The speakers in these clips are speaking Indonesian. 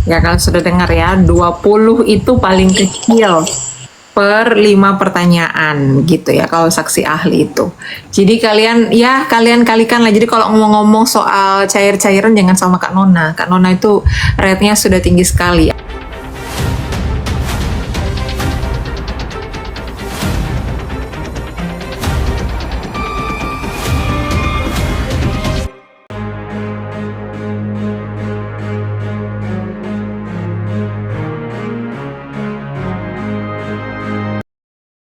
Ya kalau sudah dengar ya, 20 itu paling kecil per 5 pertanyaan gitu ya kalau saksi ahli itu. Jadi kalian kalikan lah. Jadi kalau ngomong-ngomong soal cair-cairan jangan sama Kak Nona. Kak Nona itu rate-nya sudah tinggi sekali.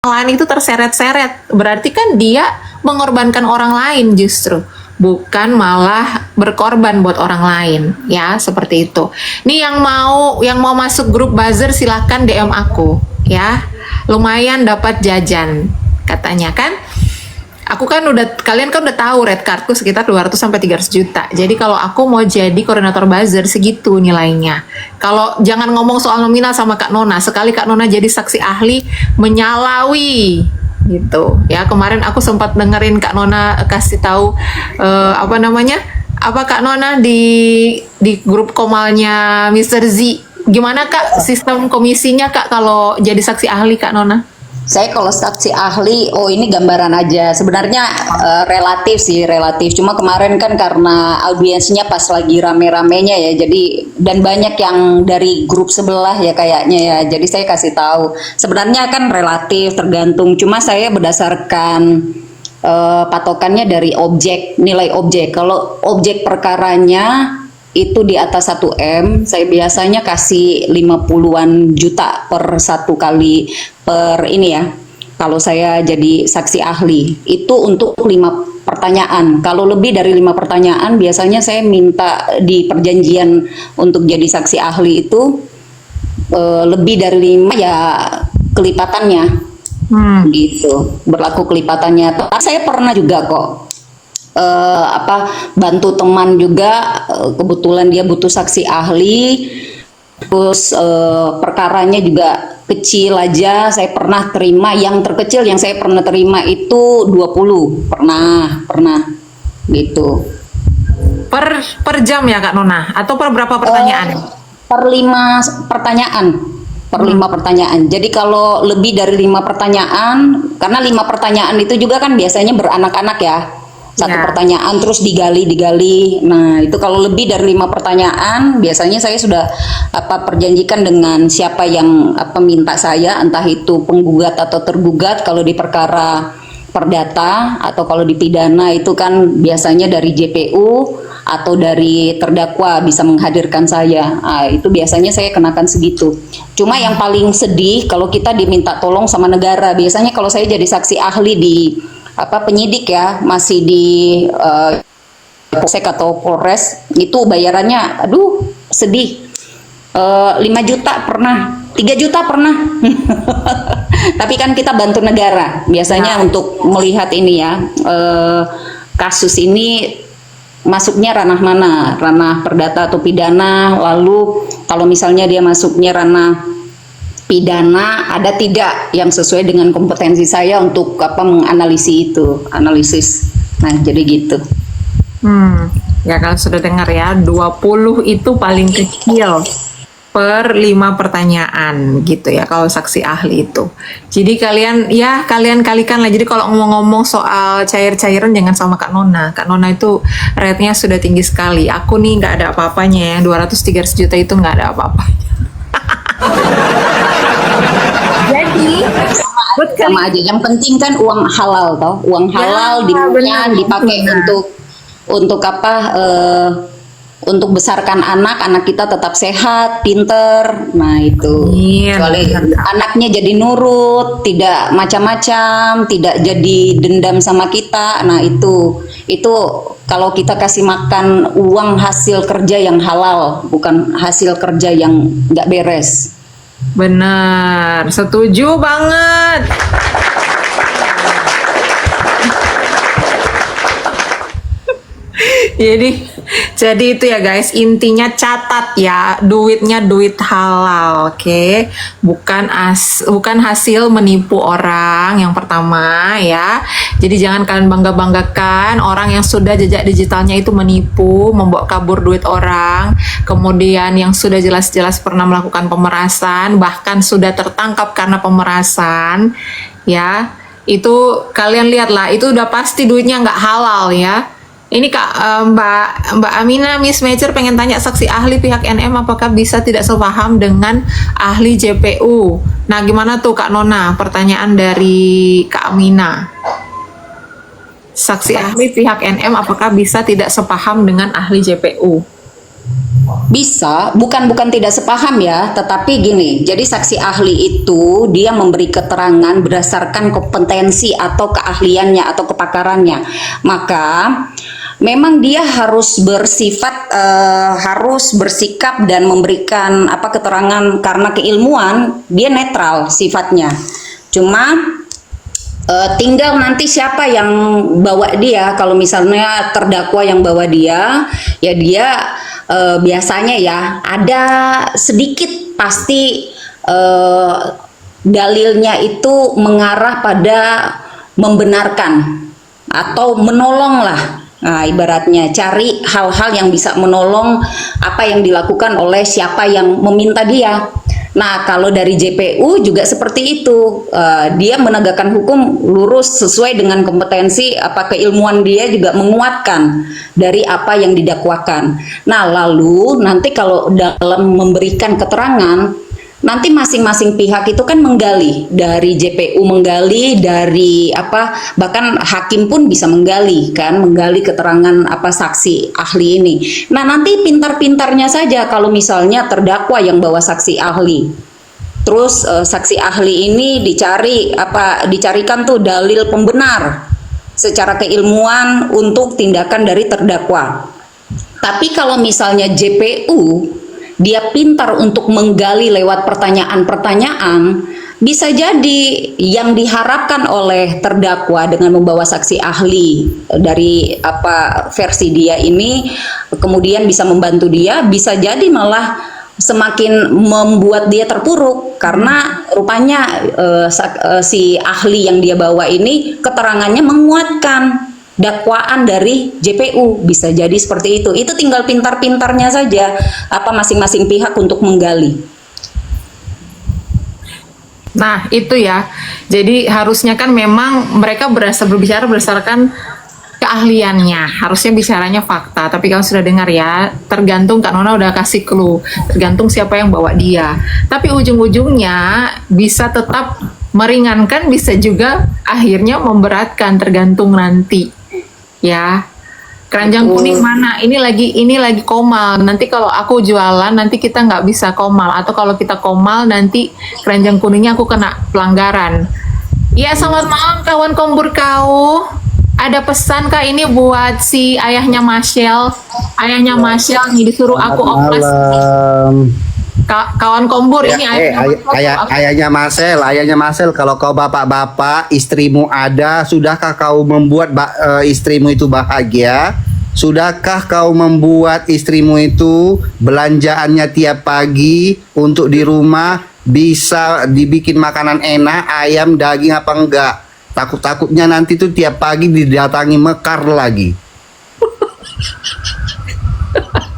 Lain itu terseret-seret, berarti kan dia mengorbankan orang lain justru, bukan malah berkorban buat orang lain, ya seperti itu. Nih yang mau masuk grup buzzer silahkan DM aku, ya. Lumayan dapat jajan, katanya kan. Kalian kan udah tahu red cardku sekitar 200 sampai 300 juta. Jadi kalau aku mau jadi koordinator buzzer segitu nilainya. Kalau jangan ngomong soal nominal sama Kak Nona, sekali Kak Nona jadi saksi ahli menyalawi gitu. Ya, kemarin aku sempat dengerin Kak Nona kasih tahu apa namanya? Apa Kak Nona di grup komalnya Mr. Z. Gimana Kak sistem komisinya Kak kalau jadi saksi ahli Kak Nona? Saya kalau saksi ahli, oh ini gambaran aja. Sebenarnya relatif sih, relatif. Cuma kemarin kan karena audiensnya pas lagi rame-ramenya ya, jadi dan banyak yang dari grup sebelah ya kayaknya ya. Jadi saya kasih tahu. Sebenarnya kan relatif, tergantung. Cuma saya berdasarkan patokannya dari objek, nilai objek. Kalau objek perkaranya itu di atas 1 M, saya biasanya kasih 50-an juta per satu kali per ini ya. Kalau saya jadi saksi ahli, itu untuk 5 pertanyaan. Kalau lebih dari 5 pertanyaan, biasanya saya minta di perjanjian untuk jadi saksi ahli itu lebih dari 5 ya kelipatannya. Gitu, berlaku kelipatannya. Tapi saya pernah juga kok bantu teman juga, kebetulan dia butuh saksi ahli, terus perkaranya juga kecil aja. Saya pernah terima, yang terkecil yang saya pernah terima itu 20, pernah gitu. Per jam ya Kak Nona, atau per berapa pertanyaan? Per 5 pertanyaan, per 5 pertanyaan. Jadi kalau lebih dari 5 pertanyaan, karena 5 pertanyaan itu juga kan biasanya beranak-anak ya, satu pertanyaan terus digali. Nah itu kalau lebih dari 5 pertanyaan, biasanya saya sudah perjanjikan dengan siapa yang minta saya, entah itu penggugat atau tergugat. Kalau di perkara perdata atau kalau di pidana itu kan biasanya dari JPU atau dari terdakwa bisa menghadirkan saya. Nah, itu biasanya saya kenakan segitu. Cuma yang paling sedih kalau kita diminta tolong sama negara. Biasanya kalau saya jadi saksi ahli di penyidik ya, masih di Polsek atau Polres, itu bayarannya aduh sedih. 5 juta pernah, 3 juta pernah. Tapi kan kita bantu negara biasanya untuk melihat ini ya, kasus ini masuknya ranah mana, ranah perdata atau pidana. Lalu kalau misalnya dia masuknya ranah pidana, ada tidak yang sesuai dengan kompetensi saya untuk analisis. Nah jadi gitu. Ya kalau sudah dengar ya, 20 itu paling kecil per 5 pertanyaan gitu ya kalau saksi ahli itu. Jadi kalian kalikan lah. Jadi kalau ngomong-ngomong soal cair-cairan jangan sama Kak Nona. Kak Nona itu rate-nya sudah tinggi sekali. Aku nih nggak ada apa-apanya ya, 200-300 juta itu nggak ada apa-apanya. Jadi sama aja. Yang penting kan uang halal toh, uang halal dipakai untuk untuk besarkan anak kita tetap sehat, pinter. Nah itu. Anaknya jadi nurut, tidak macam-macam, tidak jadi dendam sama kita. Nah itu kalau kita kasih makan uang hasil kerja yang halal, bukan hasil kerja yang nggak beres. Benar, setuju banget. Jadi, jadi itu ya guys, intinya catat ya, duitnya duit halal, oke? Bukan hasil menipu orang yang pertama ya. Jadi jangan kalian bangga-banggakan orang yang sudah jejak digitalnya itu menipu, membawa kabur duit orang, kemudian yang sudah jelas-jelas pernah melakukan pemerasan, bahkan sudah tertangkap karena pemerasan, ya. Itu kalian lihatlah, itu udah pasti duitnya nggak halal ya. Ini Kak, Mbak Amina, Miss Major pengen tanya saksi ahli pihak NM apakah bisa tidak sepaham dengan ahli JPU? Nah, gimana tuh Kak Nona? Pertanyaan dari Kak Amina. Saksi ahli pihak NM apakah bisa tidak sepaham dengan ahli JPU? Bisa, bukan tidak sepaham ya, tetapi gini, jadi saksi ahli itu dia memberi keterangan berdasarkan kompetensi atau keahliannya atau kepakarannya. Maka memang dia harus harus bersikap dan memberikan keterangan karena keilmuan, dia netral sifatnya. Cuma tinggal nanti siapa yang bawa dia. Kalau misalnya terdakwa yang bawa dia, ya dia biasanya ya ada sedikit pasti dalilnya itu mengarah pada membenarkan atau menolong lah. Nah, ibaratnya cari hal-hal yang bisa menolong apa yang dilakukan oleh siapa yang meminta dia. Nah, kalau dari JPU juga seperti itu, dia menegakkan hukum lurus sesuai dengan kompetensi keilmuan dia juga menguatkan dari apa yang didakwakan. Nah, lalu nanti kalau dalam memberikan keterangan, nanti masing-masing pihak itu kan menggali, dari JPU menggali, dari bahkan hakim pun bisa menggali keterangan saksi ahli ini. Nah, nanti pintar-pintarnya saja kalau misalnya terdakwa yang bawa saksi ahli. Terus saksi ahli ini dicarikan tuh dalil pembenar secara keilmuan untuk tindakan dari terdakwa. Tapi kalau misalnya JPU dia pintar untuk menggali lewat pertanyaan-pertanyaan, bisa jadi yang diharapkan oleh terdakwa dengan membawa saksi ahli dari versi dia ini kemudian bisa membantu dia, bisa jadi malah semakin membuat dia terpuruk karena rupanya si ahli yang dia bawa ini keterangannya menguatkan dakwaan dari JPU. Bisa jadi seperti itu. Itu tinggal pintar-pintarnya saja masing-masing pihak untuk menggali. Nah, itu ya. Jadi harusnya kan memang mereka berbicara berdasarkan keahliannya. Harusnya bicaranya fakta. Tapi kalau sudah dengar ya, tergantung Kak Nona udah kasih clue. Tergantung siapa yang bawa dia. Tapi ujung-ujungnya bisa tetap meringankan, bisa juga akhirnya memberatkan, tergantung nanti. Ya, keranjang kuning mana? Ini lagi komal. Nanti kalau aku jualan, nanti kita nggak bisa komal. Atau kalau kita komal, nanti keranjang kuningnya aku kena pelanggaran. Ya, selamat malam kawan kombur kau. Ada pesan Kak ini buat si ayahnya Marcel. Ayahnya Marcel nih disuruh aku oplas. Kawan kombur ini ayahnya Marcel, kalau kau bapak-bapak, istrimu ada, sudahkah kau membuat istrimu itu bahagia? Sudahkah kau membuat istrimu itu belanjaannya tiap pagi untuk di rumah bisa dibikin makanan enak, ayam, daging apa enggak? Takutnya nanti tuh tiap pagi didatangi mekar lagi.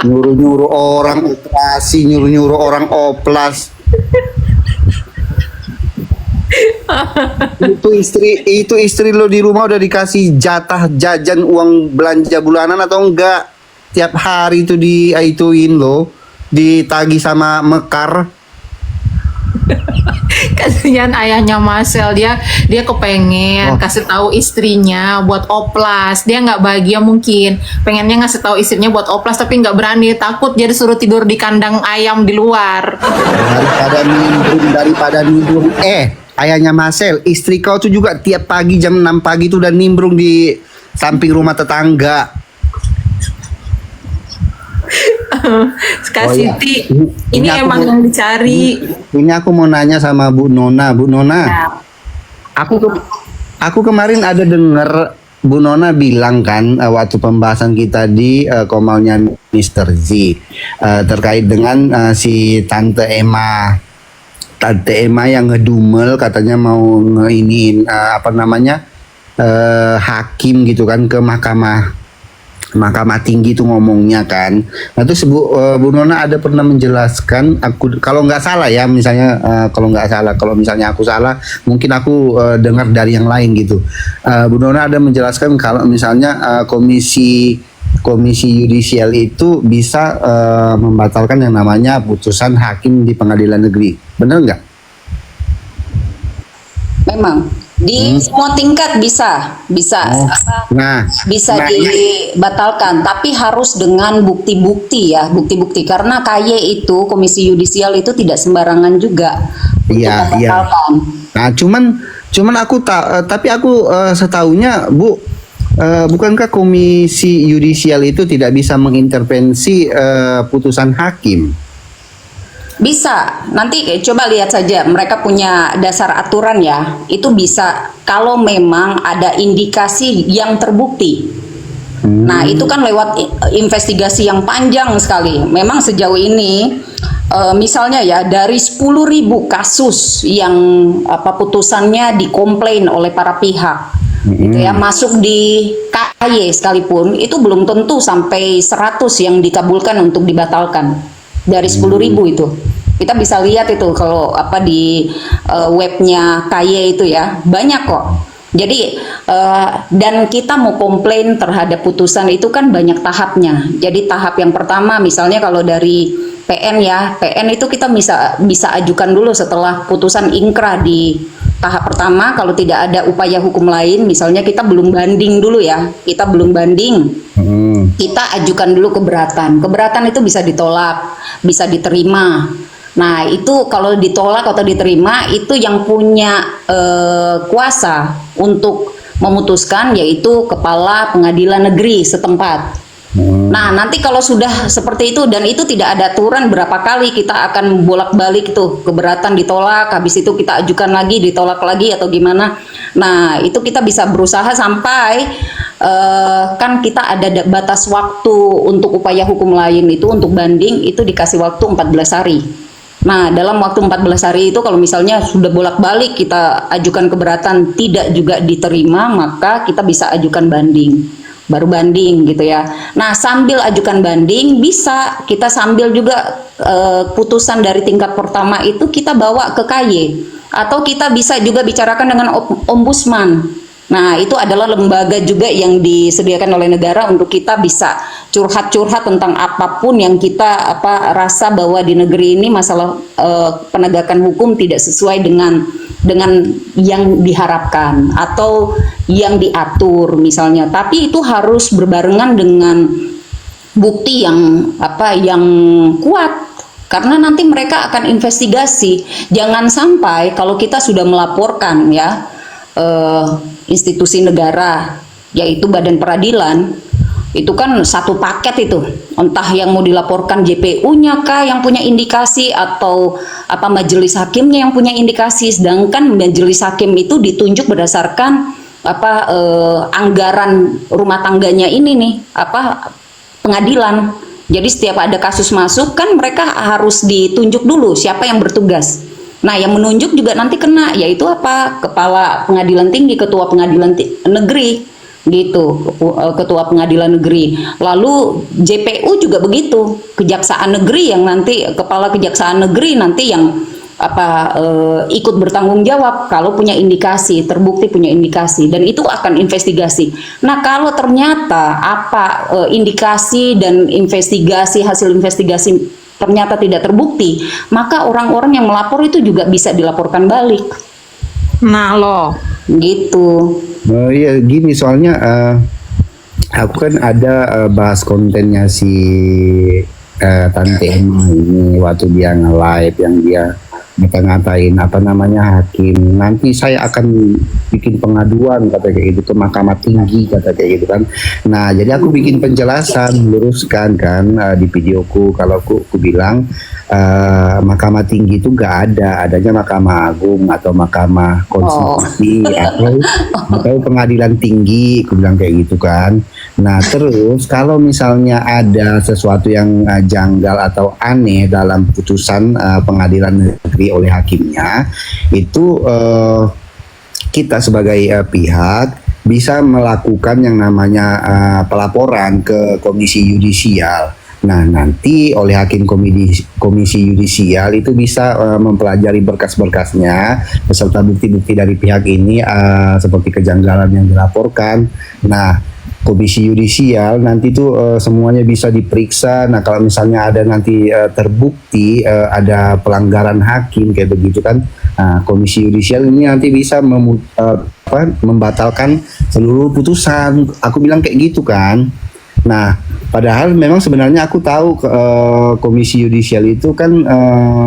Nyuruh-nyuruh orang operasi, nyuruh-nyuruh orang oplas. Itu istri lo di rumah udah dikasih jatah jajan uang belanja bulanan atau enggak? Tiap hari itu diituin lo, ditagi sama mekar. Kasihan ayahnya Marcel, dia kepengen kasih tahu istrinya buat oplas. Dia nggak bahagia, mungkin pengennya ngasih tahu istrinya buat oplas tapi nggak berani, takut dia disuruh tidur di kandang ayam di luar. Daripada nimbrung. Ayahnya Marcel, istri kau tuh juga tiap pagi jam 6 pagi tuh udah nimbrung di samping rumah tetangga. Kak Siti, ini emang yang dicari. Ini aku mau nanya sama Bu Nona. Ya. Aku kemarin ada dengar Bu Nona bilang kan waktu pembahasan kita di Komalnya Mr. Z terkait dengan si Tante Emma. Tante Emma yang ngedumel katanya mau ngeiniin apa namanya hakim gitu kan ke Mahkamah Tinggi itu ngomongnya kan. Nah terus Bu Nona ada pernah menjelaskan, aku kalau nggak salah ya, misalnya kalau nggak salah, kalau misalnya aku salah, mungkin aku dengar dari yang lain gitu. Bu Nona ada menjelaskan kalau misalnya komisi yudisial itu bisa membatalkan yang namanya putusan hakim di pengadilan negeri. Benar nggak? Memang di semua tingkat bisa Nah, bisa dibatalkan, tapi harus dengan bukti-bukti ya, bukti-bukti, karena KY itu Komisi Yudisial itu tidak sembarangan juga untuk iya. membatalkan. Nah, cuman aku tapi aku setahunya Bu, bukankah Komisi Yudisial itu tidak bisa mengintervensi putusan hakim? Bisa, nanti coba lihat saja, mereka punya dasar aturan ya, itu bisa kalau memang ada indikasi yang terbukti. Nah itu kan lewat investigasi yang panjang sekali. Memang sejauh ini misalnya ya dari 10.000 kasus yang putusannya dikomplain oleh para pihak, gitu ya, masuk di KY sekalipun itu belum tentu sampai 100 yang dikabulkan untuk dibatalkan. Dari 10.000 itu kita bisa lihat itu kalau di webnya KY itu ya, banyak kok. Jadi dan kita mau komplain terhadap putusan itu kan banyak tahapnya. Jadi tahap yang pertama misalnya kalau dari PN ya, PN itu kita bisa ajukan dulu setelah putusan ingkrah di tahap pertama. Kalau tidak ada upaya hukum lain, misalnya kita belum banding dulu ya, kita belum banding, kita ajukan dulu keberatan. Keberatan itu bisa ditolak, bisa diterima. Nah itu kalau ditolak atau diterima itu yang punya kuasa untuk memutuskan yaitu Kepala Pengadilan Negeri setempat. Nah nanti kalau sudah seperti itu dan itu tidak ada aturan berapa kali kita akan bolak-balik itu keberatan ditolak, habis itu kita ajukan lagi ditolak lagi atau gimana. Nah itu kita bisa berusaha sampai kan kita ada batas waktu untuk upaya hukum lain itu untuk banding itu dikasih waktu 14 hari. Nah dalam waktu 14 hari itu kalau misalnya sudah bolak-balik kita ajukan keberatan tidak juga diterima, maka kita bisa ajukan banding, baru banding gitu ya. Nah sambil ajukan banding bisa kita sambil juga putusan dari tingkat pertama itu kita bawa ke KY, atau kita bisa juga bicarakan dengan ombudsman. Nah itu adalah lembaga juga yang disediakan oleh negara untuk kita bisa curhat-curhat tentang apapun yang kita rasa bahwa di negeri ini masalah penegakan hukum tidak sesuai dengan yang diharapkan atau yang diatur misalnya. Tapi itu harus berbarengan dengan bukti yang yang kuat. Karena nanti mereka akan investigasi. Jangan sampai kalau kita sudah melaporkan ya institusi negara yaitu badan peradilan, itu kan satu paket itu, entah yang mau dilaporkan JPU-nya kah yang punya indikasi atau majelis hakimnya yang punya indikasi, sedangkan majelis hakim itu ditunjuk berdasarkan anggaran rumah tangganya ini nih pengadilan. Jadi setiap ada kasus masuk kan mereka harus ditunjuk dulu siapa yang bertugas. Nah, yang menunjuk juga nanti kena, yaitu Kepala Pengadilan Tinggi, Ketua Pengadilan Negeri, gitu, Ketua Pengadilan Negeri. Lalu JPU juga begitu, Kejaksaan Negeri yang nanti Kepala Kejaksaan Negeri nanti yang ikut bertanggung jawab kalau punya indikasi, terbukti punya indikasi, dan itu akan investigasi. Nah, kalau ternyata indikasi dan hasil investigasi ternyata tidak terbukti, maka orang-orang yang melapor itu juga bisa dilaporkan balik. Nah loh, gitu. Oh iya gini soalnya aku kan ada bahas kontennya si Tante Emma ini waktu dia nge-live yang dia ngata-ngatain apa namanya hakim. Nanti saya akan bikin pengaduan kata kayak gitu ke Mahkamah Tinggi kata kayak gitu kan. Nah, jadi aku bikin penjelasan, luruskan kan di videoku kalau aku bilang Mahkamah Tinggi itu nggak ada, adanya Mahkamah Agung atau Mahkamah Konstitusi atau Pengadilan Tinggi, aku bilang kayak gitu kan. Nah, terus kalau misalnya ada sesuatu yang janggal atau aneh dalam putusan pengadilan negeri oleh hakimnya, itu kita sebagai pihak bisa melakukan yang namanya pelaporan ke Komisi Yudisial. Nah, nanti oleh hakim komisi yudisial itu bisa mempelajari berkas-berkasnya beserta bukti-bukti dari pihak ini seperti kejanggalan yang dilaporkan. Nah, komisi yudisial nanti itu semuanya bisa diperiksa. Nah, kalau misalnya ada nanti terbukti ada pelanggaran hakim kayak begitu kan, komisi yudisial ini nanti bisa membatalkan seluruh putusan. Aku bilang kayak gitu kan. Nah, padahal memang sebenarnya aku tahu komisi yudisial itu kan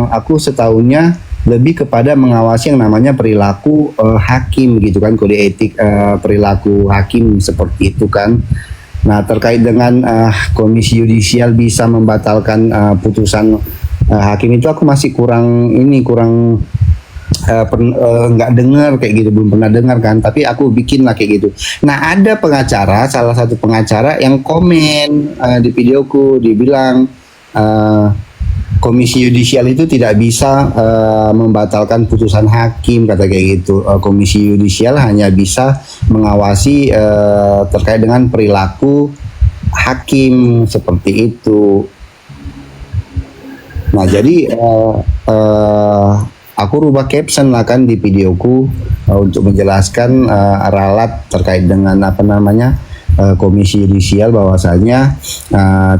aku setahunya lebih kepada mengawasi yang namanya perilaku hakim gitu kan, kode etik perilaku hakim seperti itu kan. Nah, terkait dengan komisi yudisial bisa membatalkan putusan hakim itu aku masih kurang nggak dengar kayak gitu, belum pernah dengar kan, tapi aku bikin lah kayak gitu. Nah, ada pengacara, salah satu pengacara yang komen di videoku, dibilang komisi yudisial itu tidak bisa membatalkan putusan hakim kata kayak gitu. Komisi yudisial hanya bisa mengawasi terkait dengan perilaku hakim seperti itu. Nah, jadi aku rubah caption lah kan di videoku untuk menjelaskan ralat terkait dengan apa namanya komisi yudisial, bahwasanya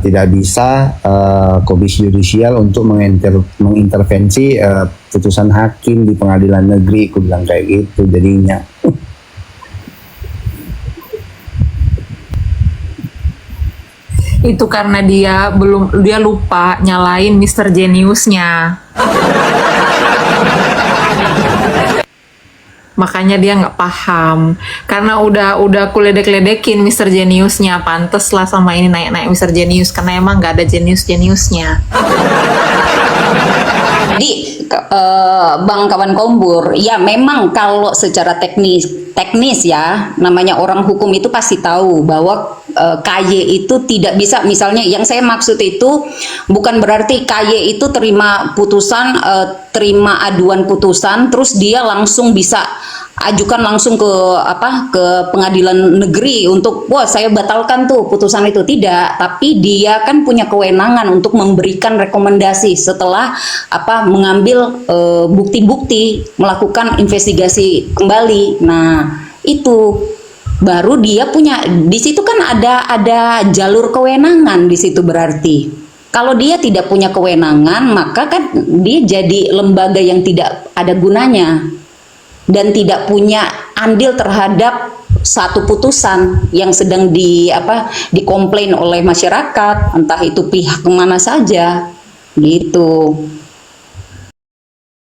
tidak bisa komisi yudisial untuk mengintervensi putusan hakim di pengadilan negeri. Aku bilang kayak gitu jadinya. Itu karena dia lupa nyalain Mr. Geniusnya. Makanya dia nggak paham, karena udah aku ledek-ledekin Mr. Geniusnya, pantes lah sama ini naik-naik Mr. Genius, karena emang nggak ada jenius-jeniusnya. Jadi Bang Kawan Kombur, ya memang kalau secara teknis ya, namanya orang hukum itu pasti tahu bahwa KY itu tidak bisa, misalnya yang saya maksud itu bukan berarti KY itu terima putusan, terima aduan putusan terus dia langsung bisa ajukan langsung ke pengadilan negeri untuk saya batalkan tuh putusan itu. Tidak, tapi dia kan punya kewenangan untuk memberikan rekomendasi setelah mengambil bukti-bukti, melakukan investigasi kembali. Nah, itu baru dia punya, di situ kan ada jalur kewenangan di situ. Berarti kalau dia tidak punya kewenangan, maka kan dia jadi lembaga yang tidak ada gunanya dan tidak punya andil terhadap satu putusan yang sedang dikomplain oleh masyarakat, entah itu pihak kemana saja gitu.